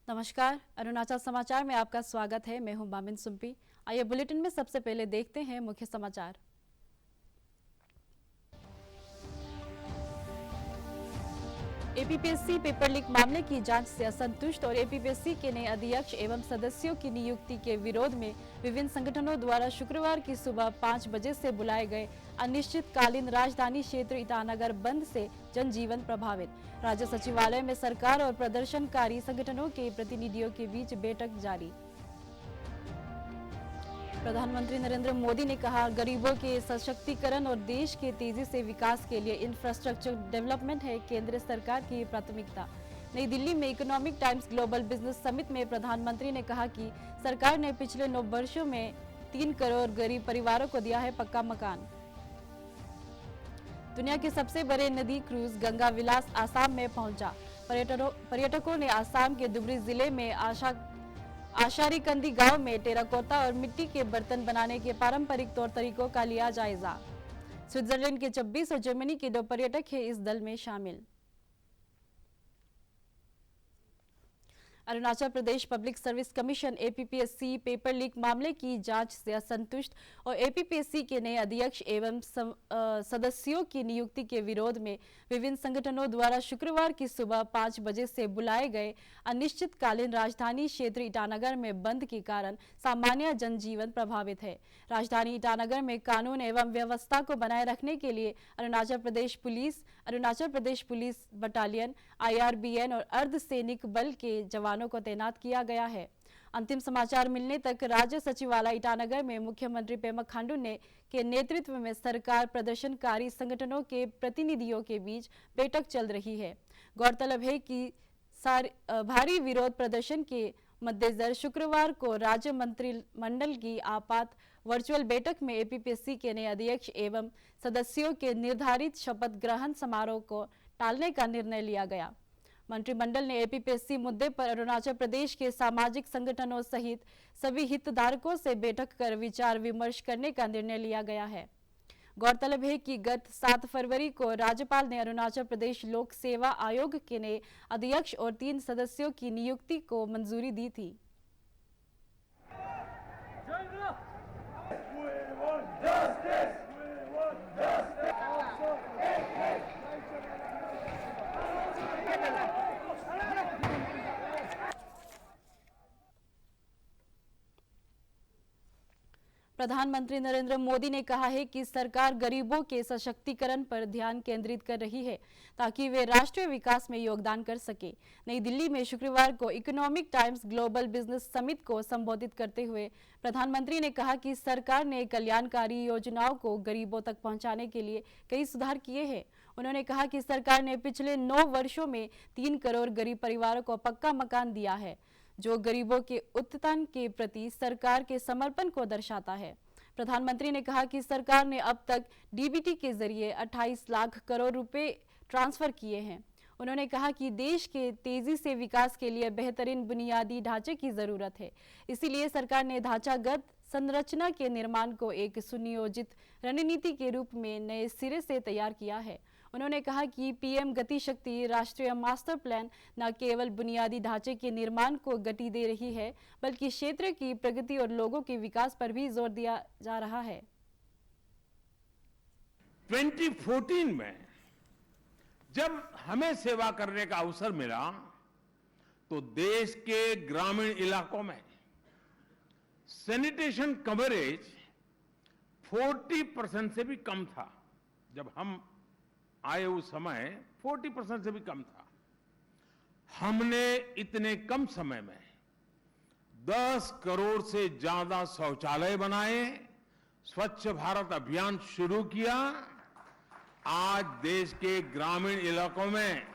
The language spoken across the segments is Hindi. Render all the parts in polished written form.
नमस्कार, अरुणाचल समाचार में आपका स्वागत है। मैं हूं बामिन सुम्पी। आइए बुलेटिन में सबसे पहले देखते हैं मुख्य समाचार। एपीपीएससी पेपर लीक मामले की जांच से असंतुष्ट और एपीपीएससी के नए अध्यक्ष एवं सदस्यों की नियुक्ति के विरोध में विभिन्न संगठनों द्वारा शुक्रवार की सुबह 5 बजे से बुलाए गए अनिश्चितकालीन राजधानी क्षेत्र ईटानगर बंद से जनजीवन प्रभावित। राज्य सचिवालय में सरकार और प्रदर्शनकारी संगठनों के प्रतिनिधियों के बीच बैठक जारी। प्रधानमंत्री नरेंद्र मोदी ने कहा, गरीबों के सशक्तिकरण और देश के तेजी से विकास के लिए इंफ्रास्ट्रक्चर डेवलपमेंट है केंद्र सरकार की प्राथमिकता। नई दिल्ली में economic times global business summit में प्रधानमंत्री ने कहा कि सरकार ने पिछले 9 वर्षों में 3 करोड़ गरीब परिवारों को दिया है पक्का मकान। दुनिया के सबसे बड़े नदी क्रूज गंगा विलास आसाम में पहुंचा। पर्यटकों ने आसाम के धुबरी जिले में आशारी कंदी गांव में टेराकोटा और मिट्टी के बर्तन बनाने के पारंपरिक तौर तरीकों का लिया जायजा। स्विट्जरलैंड के 26 और जर्मनी के 2 पर्यटक हैं इस दल में शामिल। Arunachal Pradesh Public Service Commission APPSC paper leak मामले की जांच से असंतुष्ट और एपीपीएससी के नए अध्यक्ष एवं सदस्यों की नियुक्ति के विरोध में विभिन्न संगठनों द्वारा शुक्रवार की सुबह 5 बजे से बुलाए गए अनिश्चितकालीन राजधानी क्षेत्र ईटानगर में बंद के कारण सामान्य जनजीवन प्रभावित है। राजधानी ईटानगर में कानून एवं व्यवस्था को बनाए रखने के लिए Arunachal Pradesh police battalion, IRBN और अर्धसैनिक बल के जवानों को तैनात किया गया है। अंतिम समाचार मिलने तक राज्य सचिवालय ईटानगर में मुख्यमंत्री पेमा खांडू के नेतृत्व में सरकार प्रदर्शनकारी संगठनों के प्रतिनिधियों के बीच बैठक चल रही है। गौरतलब है कि भारी विरोध प्रदर्शन के मद्देनजर शुक्रवार को राज्य मंत्रिमंडल की आपात वर्चुअल बैठक में एपीपीएससी के नए अध्यक्ष एवं सदस्यों के निर्धारित शपथ ग्रहण समारोह को टालने का निर्णय लिया गया। मंत्रिमंडल ने एपीपीएससी मुद्दे पर अरुणाचल प्रदेश के सामाजिक संगठनों सहित सभी हितधारकों से बैठक कर विचार विमर्श करने का निर्णय लिया गया है। गौरतलब है कि गत 7 फरवरी को राज्यपाल ने अरुणाचल प्रदेश लोक सेवा आयोग के नए अध्यक्ष और 3 सदस्यों की नियुक्ति को मंजूरी दी थी। प्रधानमंत्री नरेंद्र मोदी ने कहा है कि सरकार गरीबों के सशक्तिकरण पर ध्यान केंद्रित कर रही है ताकि वे राष्ट्रीय विकास में योगदान कर सके। नई दिल्ली में शुक्रवार को economic times global business summit को संबोधित करते हुए प्रधानमंत्री ने कहा कि सरकार ने कल्याणकारी योजनाओं को गरीबों तक पहुंचाने के लिए कई सुधार किए हैं। उन्होंने कहा कि सरकार ने पिछले 9 वर्षों में 3 करोड़ गरीब परिवारों को पक्का मकान दिया है, जो गरीबों के उत्थान के प्रति सरकार के समर्पण को दर्शाता है। प्रधानमंत्री ने कहा कि सरकार ने अब तक डीबीटी के जरिए 28 लाख करोड़ रुपए ट्रांसफर किए हैं। उन्होंने कहा कि देश के तेजी से विकास के लिए बेहतरीन बुनियादी ढांचे की जरूरत है, इसीलिए सरकार ने ढांचागत संरचना के निर्माण को एक सुनियोजित रणनीति के रूप में नए सिरे से तैयार किया है। उन्होंने कहा कि पीएम गति शक्ति राष्ट्रीय मास्टर प्लान न केवल बुनियादी ढांचे के निर्माण को गति दे रही है, बल्कि क्षेत्र की प्रगति और लोगों के विकास पर भी जोर दिया जा रहा है। 2014 में जब हमें सेवा करने का अवसर मिला तो देश के ग्रामीण इलाकों में सैनिटेशन कवरेज 40% से भी कम था। जब हम आए उस समय 40% से भी कम था। हमने इतने कम समय में 10 करोड़ से ज्यादा शौचालय बनाए, स्वच्छ भारत अभियान शुरू किया। आज देश के ग्रामीण इलाकों में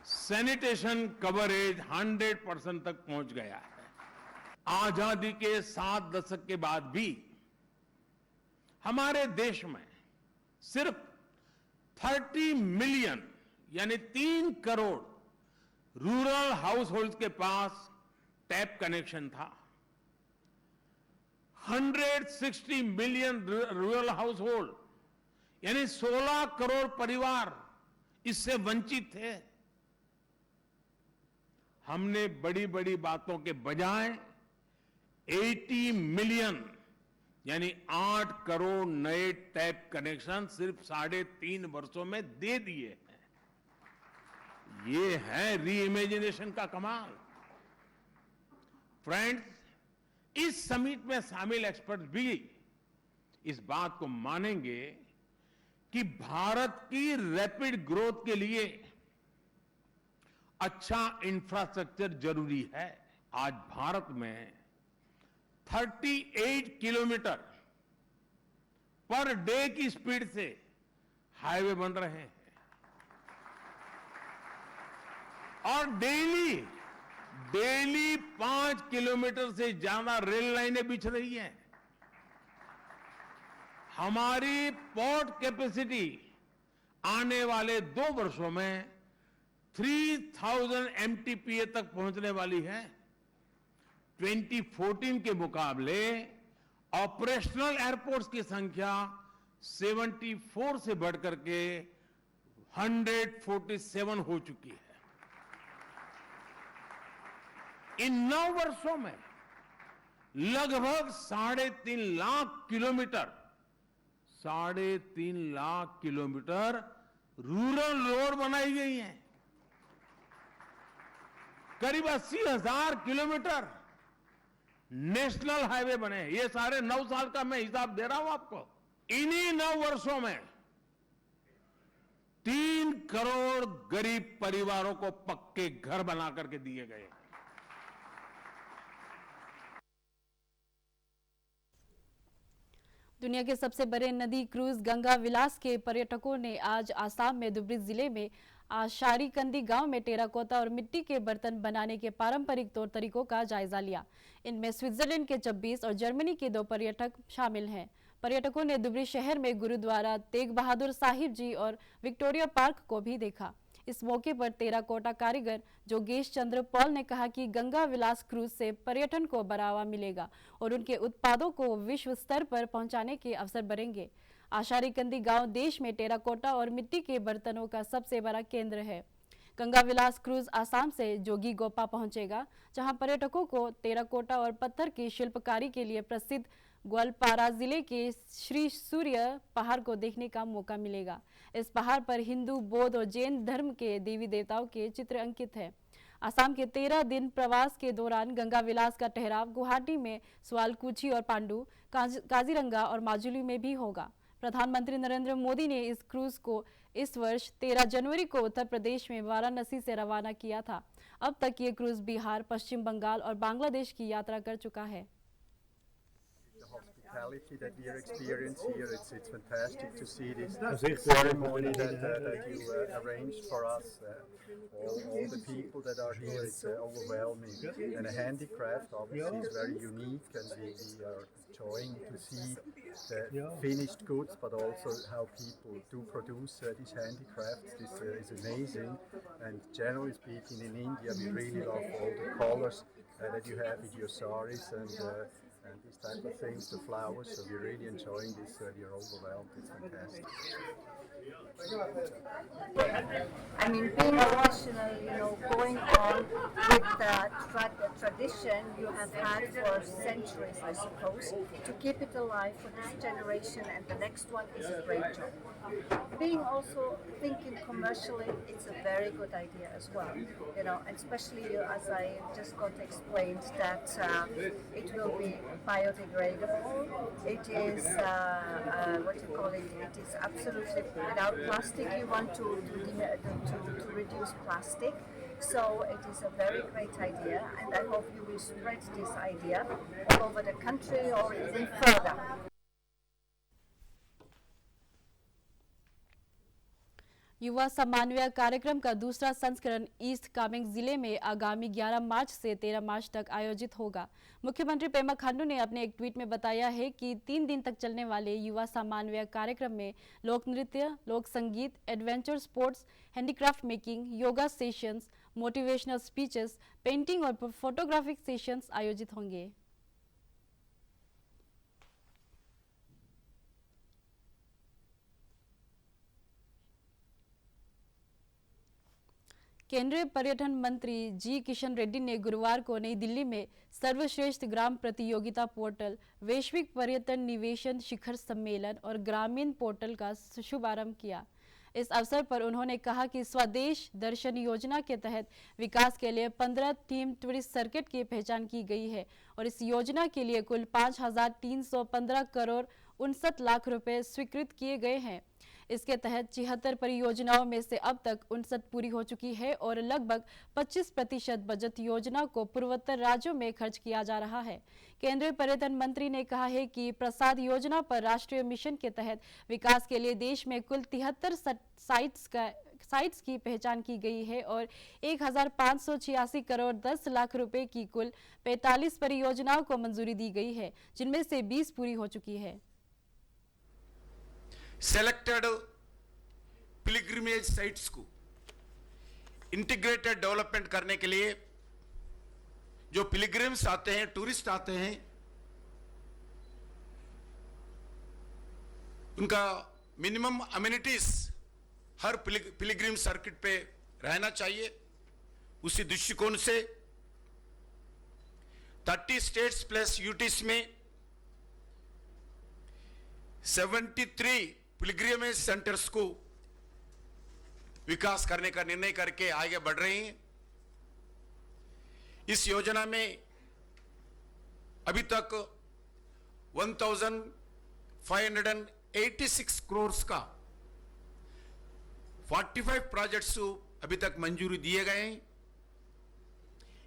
सैनिटेशन कवरेज 100% तक पहुंच गया है। आजादी के 7 दशक के बाद भी हमारे देश में सिर्फ 30 मिलियन यानी 3 करोड़ रूरल हाउस होल्ड के पास टैप कनेक्शन था। 160 मिलियन रूरल हाउस होल्ड यानी 16 करोड़ परिवार इससे वंचित थे। हमने बड़ी बड़ी बातों के बजाय 80 मिलियन यानी 8 करोड़ नए टैप कनेक्शन सिर्फ 3.5 वर्षों में दे दिए हैं। ये है री इमेजिनेशन का कमाल। फ्रेंड्स, इस समिट में शामिल एक्सपर्ट भी इस बात को मानेंगे कि भारत की रैपिड ग्रोथ के लिए अच्छा इंफ्रास्ट्रक्चर जरूरी है। आज भारत में 38 किलोमीटर पर डे की स्पीड से हाईवे बन रहे हैं और डेली 5 किलोमीटर से ज्यादा रेल लाइनें बिछ रही हैं। हमारी पोर्ट कैपेसिटी आने वाले 2 वर्षों में 3000 MTPA तक पहुंचने वाली है। 2014 के मुकाबले ऑपरेशनल एयरपोर्ट्स की संख्या 74 से बढ़कर के 147 हो चुकी है। इन 9 वर्षों में लगभग 3.5 लाख किलोमीटर रूरल रोड बनाई गई हैं। करीब 80,000 किलोमीटर नेशनल हाईवे बने हैं। ये सारे 9 साल का मैं हिसाब दे रहा हूं आपको। इन्हीं 9 वर्षों में 3 करोड़ गरीब परिवारों को पक्के घर बना करके दिए गए। दुनिया के सबसे बड़े नदी क्रूज गंगा विलास के पर्यटकों ने आज आसाम में धुबरी जिले में आशारी कंदी गांव में टेराकोटा और मिट्टी के बर्तन बनाने के पारंपरिक तौर तरीकों का जायजा लिया। इनमें स्विट्जरलैंड के 26 और जर्मनी के 2 पर्यटक शामिल हैं। पर्यटकों ने धुबरी शहर में गुरुद्वारा तेग बहादुर साहिब जी और विक्टोरिया पार्क को भी देखा। इस मौके पर टेराकोटा कारीगर जोगेश चंद्र पॉल ने कहा कि गंगा विलास क्रूज से पर्यटन को बढ़ावा मिलेगा और उनके उत्पादों को विश्व स्तर पर पहुंचाने के अवसर बढ़ेंगे। आशारी कंदी गांव देश में टेराकोटा और मिट्टी के बर्तनों का सबसे बड़ा केंद्र है। गंगा विलास क्रूज आसाम से जोगी गोपा पहुंचेगा, जहां पर्यटकों को टेराकोटा और पत्थर की शिल्पकारी के लिए प्रसिद्ध ग्वालपारा जिले के श्री सूर्य पहाड़ को देखने का मौका मिलेगा। इस पहाड़ पर हिंदू, बौद्ध और जैन धर्म के देवी देवताओं के चित्र अंकित है। असम के 13 दिन प्रवास के दौरान गंगा विलास का ठहराव गुवाहाटी में स्वालकुची और पांडु, काजीरंगा और माजुली में भी होगा। प्रधानमंत्री नरेंद्र मोदी ने इस क्रूज को इस वर्ष 13 जनवरी को उत्तर प्रदेश में वाराणसी से रवाना किया था। अब तक ये क्रूज बिहार, पश्चिम बंगाल और बांग्लादेश की यात्रा कर चुका है। Hospitality that we are experiencing here, it's fantastic to see this ceremony that you arranged for us. All the people that are here, it's overwhelming. And a handicraft obviously is very unique, and we are enjoying to see the finished goods, but also how people do produce these handicrafts. This is amazing. And generally speaking, in India, we really love all the colors that you have with your saris and these type of things, the flowers. So we're really enjoying this. We are overwhelmed. It's fantastic. I mean, being traditional, going on with the tradition you have had for centuries, I suppose, to keep it alive for this generation and the next one is a great job. Being also thinking commercially, it's a very good idea as well, and especially as I just got explained that it will be biodegradable. It is it is absolutely without plastic. You want to reduce plastic, so it is a very great idea, and I hope you will spread this idea all over the country or even further. युवा समन्वय कार्यक्रम का दूसरा संस्करण ईस्ट कामेंग जिले में आगामी 11 मार्च से 13 मार्च तक आयोजित होगा। मुख्यमंत्री पेमा खांडू ने अपने एक ट्वीट में बताया है कि 3 दिन तक चलने वाले युवा समन्वय कार्यक्रम में लोक नृत्य, लोक संगीत, adventure sports, handicraft making, yoga sessions, motivational speeches, painting और फोटोग्राफिक सेशंस आयोजित होंगे। केंद्रीय पर्यटन मंत्री जी किशन रेड्डी ने गुरुवार को नई दिल्ली में सर्वश्रेष्ठ ग्राम प्रतियोगिता पोर्टल, वैश्विक पर्यटन निवेशन शिखर सम्मेलन और ग्रामीण पोर्टल का शुभारंभ किया। इस अवसर पर उन्होंने कहा कि स्वदेश दर्शन योजना के तहत विकास के लिए 15 थीम टूरिस्ट सर्किट की पहचान की गई है और इस योजना के लिए कुल 5,315 करोड़ 59 लाख रुपए स्वीकृत किए गए हैं। इसके तहत 76 परियोजनाओं में से अब तक 59 पूरी हो चुकी है और लगभग 25% बजट योजना को पूर्वोत्तर राज्यों में खर्च किया जा रहा है। केंद्रीय पर्यटन मंत्री ने कहा है कि प्रसाद योजना पर राष्ट्रीय मिशन के तहत विकास के लिए देश में कुल 73 साइट्स की पहचान की गई है और 1,586 करोड़ 10 लाख रुपए की कुल 45 परियोजनाओं को मंजूरी दी गई है, जिनमें से 20 पूरी हो चुकी है। सेलेक्टेड पिलग्रिमेज साइट्स को इंटीग्रेटेड डेवलपमेंट करने के लिए जो पिलग्रिम्स आते हैं, टूरिस्ट आते हैं, उनका मिनिमम अम्यूनिटीज हर पिलग्रिम सर्किट पे रहना चाहिए। उसी दृष्टिकोण से 30 स्टेट्स प्लस यूटीज में 73 पिलग्रिमेज सेंटर्स को विकास करने का निर्णय करके आगे बढ़ रहे हैं। इस योजना में अभी तक 1,586 करोड़ का 45 प्रोजेक्ट्स अभी तक मंजूरी दिए गए हैं।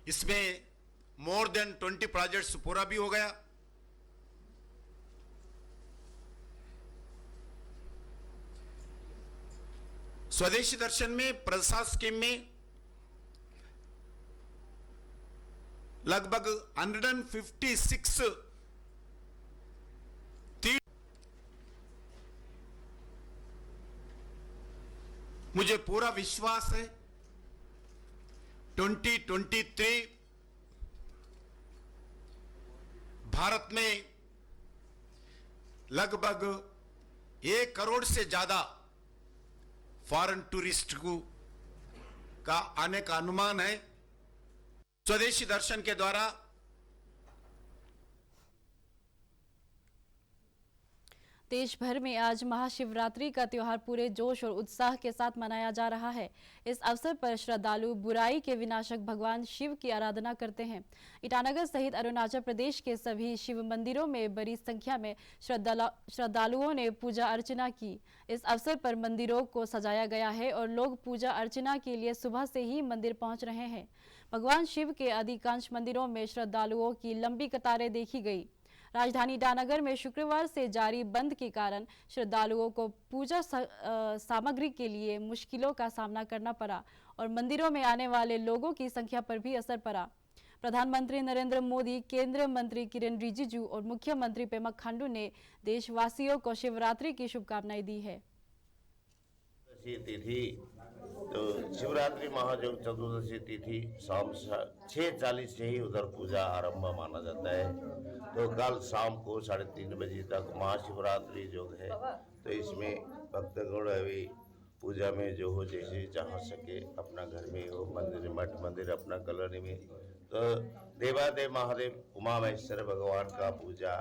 इसमें मोर देन 20 प्रोजेक्ट्स पूरा भी हो गया। स्वदेशी दर्शन में प्रसाद स्कीम में लगभग 156 मुझे पूरा विश्वास है 2023 भारत में लगभग 1 करोड़ से ज्यादा फॉरेन टूरिस्ट का आने का अनुमान है। स्वदेशी दर्शन के द्वारा देश भर में आज महाशिवरात्रि का त्योहार पूरे जोश और उत्साह के साथ मनाया जा रहा है। इस अवसर पर श्रद्धालु बुराई के विनाशक भगवान शिव की आराधना करते हैं। ईटानगर सहित अरुणाचल प्रदेश के सभी शिव मंदिरों में बड़ी संख्या में श्रद्धालुओं ने पूजा अर्चना की। इस अवसर पर मंदिरों को सजाया गया है और लोग पूजा अर्चना के लिए सुबह से ही मंदिर पहुंच रहे हैं। भगवान शिव के अधिकांश मंदिरों में श्रद्धालुओं की लंबी कतारें देखी गई। राजधानी ईटानगर में शुक्रवार से जारी बंद के कारण श्रद्धालुओं को पूजा सामग्री के लिए मुश्किलों का सामना करना पड़ा और मंदिरों में आने वाले लोगों की संख्या पर भी असर पड़ा। प्रधानमंत्री नरेंद्र मोदी, केंद्रीय मंत्री किरेन रिजिजू और मुख्यमंत्री पेमा खांडू ने देशवासियों को शिवरात्रि की शुभकामनाएं दी है। तो शिवरात्रि महायोग चतुर्दशी तिथि शाम 6:40 से ही उधर पूजा आरंभ माना जाता है। तो कल शाम को 3:30 बजे तक महाशिवरात्रि जो है, तो इसमें भक्तगण अभी पूजा में जो हो जैसे चाह सके, अपना घर में हो, मंदिर मठ मंदिर अपना कॉलोनी में, तो देवादेव महादेव उमा महेश्वर भगवान का पूजा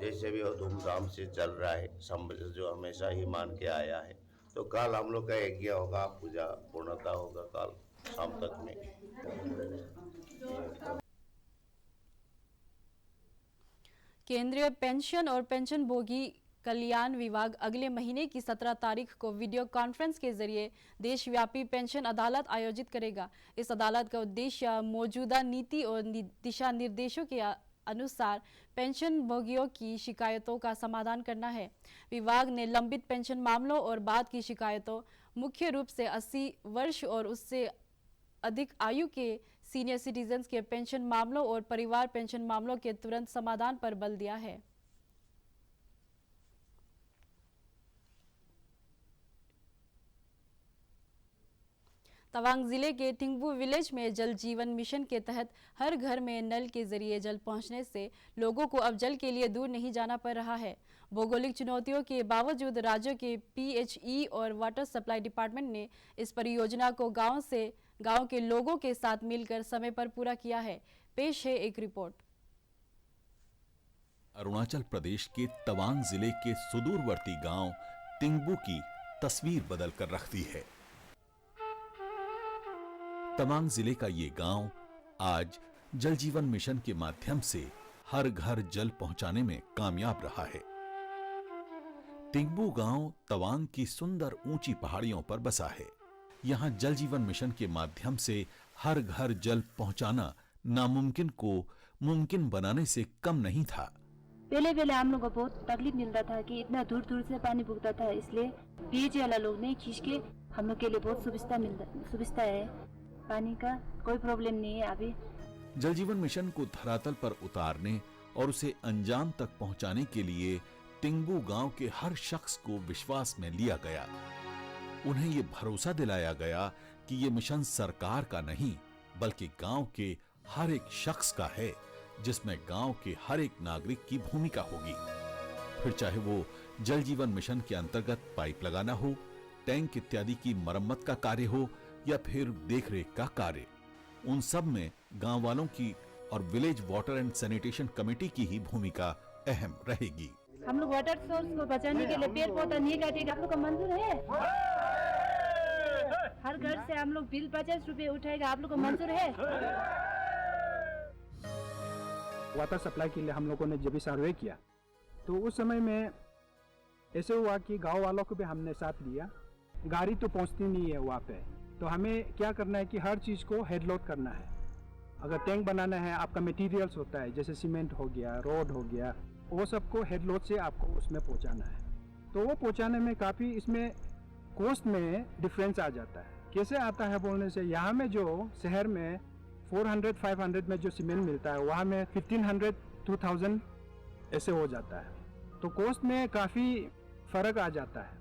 जैसे भी हो धूमधाम से चल रहा है, जो हमेशा ही मान के आया है। तो कल हम लोग का यज्ञ होगा, पूजा पूर्णता होगा कल शाम तक में। केंद्रीय पेंशन और पेंशनभोगी कल्याण विभाग अगले महीने की 17 तारीख को वीडियो कॉन्फ्रेंस के जरिए देशव्यापी पेंशन अदालत आयोजित करेगा। इस अदालत का उद्देश्य मौजूदा नीति और दिशा निर्देशों के अनुसार पेंशन भोगियों की शिकायतों का समाधान करना है। विभाग ने लंबित पेंशन मामलों और बाद की शिकायतों, मुख्य रूप से 80 वर्ष और उससे अधिक आयु के सीनियर सिटीजन्स के पेंशन मामलों और परिवार पेंशन मामलों के तुरंत समाधान पर बल दिया है। तवांग जिले के टिंगबू विलेज में जल जीवन मिशन के तहत हर घर में नल के जरिए जल पहुंचने से लोगों को अब जल के लिए दूर नहीं जाना पड़ रहा है। भौगोलिक चुनौतियों के बावजूद राज्य के PHE और वाटर सप्लाई डिपार्टमेंट ने इस परियोजना को गांव से गांव के लोगों के साथ मिलकर समय पर पूरा किया है। पेश है एक रिपोर्ट। अरुणाचल प्रदेश के तवांग जिले के सुदूरवर्ती गांव टिंगबू की तस्वीर बदल कर रखती है। तवांग जिले का ये गांव आज जल जीवन मिशन के माध्यम से हर घर जल पहुंचाने में कामयाब रहा है। टिंगबू गांव तवांग की सुंदर ऊंची पहाड़ियों पर बसा है। यहां जल जीवन मिशन के माध्यम से हर घर जल पहुंचाना नामुमकिन को मुमकिन बनाने से कम नहीं था। पहले पहले हम लोग को बहुत तकलीफ मिलता था कि इतना दूर दूर से पानी भुगता था, इसलिए बीएचए वाला लोग ने खींच के हम लोग के लिए बहुत सुविधा है। पानी का कोई प्रॉब्लम नहीं है अभी। जल जीवन मिशन को धरातल पर उतारने और उसे अंजाम तक पहुंचाने के लिए टिंगबू गांव के हर शख्स को विश्वास में लिया गया। उन्हें ये भरोसा दिलाया गया कि ये मिशन सरकार का नहीं बल्कि गांव के हर एक शख्स का है, जिसमें गांव के हर एक नागरिक की भूमिका होगी। फिर चाहे वो जल जीवन मिशन के अंतर्गत पाइप लगाना हो, टैंक इत्यादि की मरम्मत का कार्य हो या फिर देखरेख का कार्य, उन सब में गांव वालों की और village water and sanitation committee की ही भूमिका अहम रहेगी। हम लोग वाटर सोर्स को बचाने के लिए पेड़ पौधा नहीं काटेंगे। आप लोग का मंजूर है? हर घर से हम लोग बिल 50 रुपए उठाएगा। आप लोग को मंजूर है? वाटर सप्लाई के लिए हम लोगों ने जब भी सर्वे किया तो उस समय में ऐसे हुआ कि गांव वालों को भी हमने साथ लिया। गाड़ी तो पहुंचती नहीं है वहाँ पे, तो हमें क्या करना है कि हर चीज़ को हेड लोड करना है। अगर टैंक बनाना है, आपका मटेरियल्स होता है जैसे सीमेंट हो गया, रोड हो गया, वो सबको हेड लोड से आपको उसमें पहुंचाना है। तो वो पहुंचाने में काफ़ी इसमें कॉस्ट में डिफरेंस आ जाता है। कैसे आता है बोलने से, यहाँ में जो शहर में 400-500 में जो सीमेंट मिलता है, वहाँ में 1500-2000 ऐसे हो जाता है। तो कॉस्ट में काफ़ी फ़र्क आ जाता है।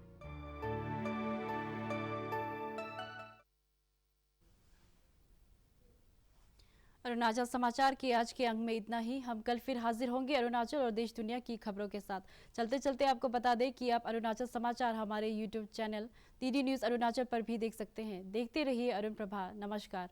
अरुणाचल समाचार के आज के अंक में इतना ही। हम कल फिर हाजिर होंगे अरुणाचल और देश दुनिया की खबरों के साथ। चलते चलते आपको बता दें कि आप अरुणाचल समाचार हमारे YouTube channel DD news Arunachal पर भी देख सकते हैं। देखते रहिए अरुण प्रभा। नमस्कार।